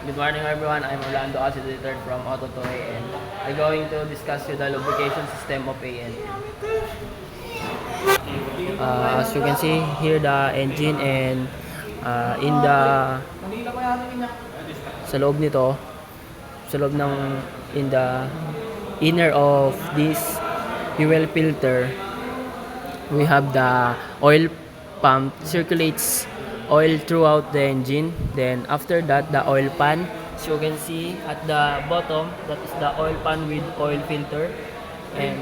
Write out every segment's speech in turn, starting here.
Good morning everyone, I'm Orlando Acid III from Auto2A and I'm going to discuss with the lubrication system of AN. As you can see here the engine and in the sa loob nito, sa loob ng in the inner of this fuel filter, we have the oil pump circulates oil throughout the engine. Then after that, the oil pan, as you can see at the bottom, that is the oil pan with oil filter, and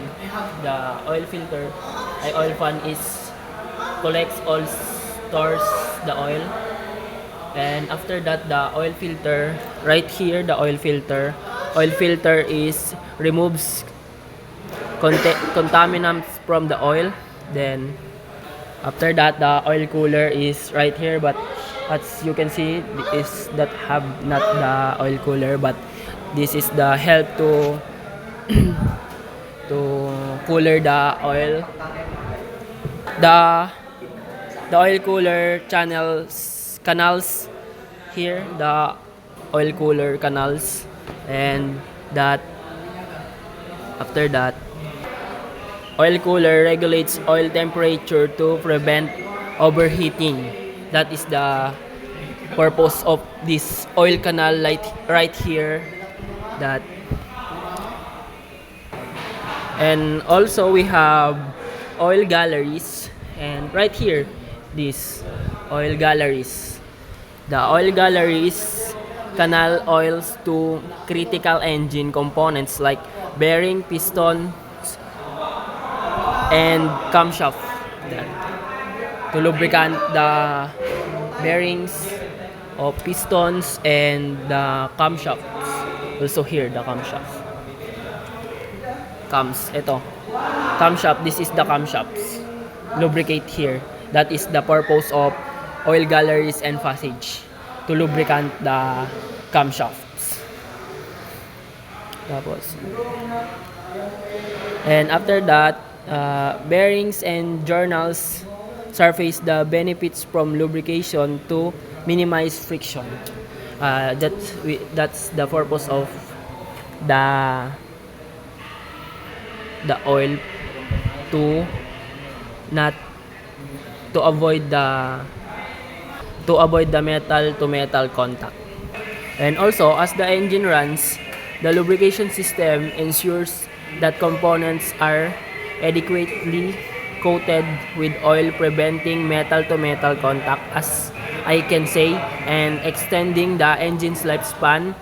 the oil filter oil pan is collects all, stores the oil. And after that, the oil filter, right here the oil filter is removes contaminants from the oil. Then after that, the oil cooler is right here, but as you can see, is that have not the oil cooler, but this is the help to to cooler the oil. The oil cooler canals here, the oil cooler canals, and that after that, oil cooler regulates oil temperature to prevent overheating. That is the purpose of this oil canal light right here. That, and also we have oil galleries, and right here this oil galleries. The oil galleries canal oils to critical engine components like bearing, piston, and camshaft to lubricant the bearings of pistons and the camshafts. Also here the camshaft. Camshaft, this is the camshafts. Lubricate here. That is the purpose of oil galleries and passage, to lubricant the camshafts. Tapos, and after that, bearings and journals surface the benefits from lubrication to minimize friction. That's the purpose of the oil, to not to avoid the metal to metal contact. And also, as the engine runs, the lubrication system ensures that components are adequately coated with oil, preventing metal to metal contact, as I can say, and extending the engine's lifespan.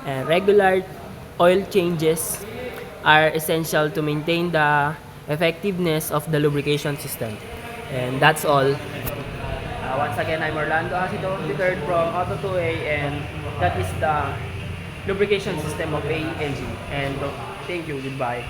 Regular oil changes are essential to maintain the effectiveness of the lubrication system. And that's all. Once again, I'm Orlando Acido III from Auto2A, and that is the lubrication system of a engine. And thank you. Goodbye.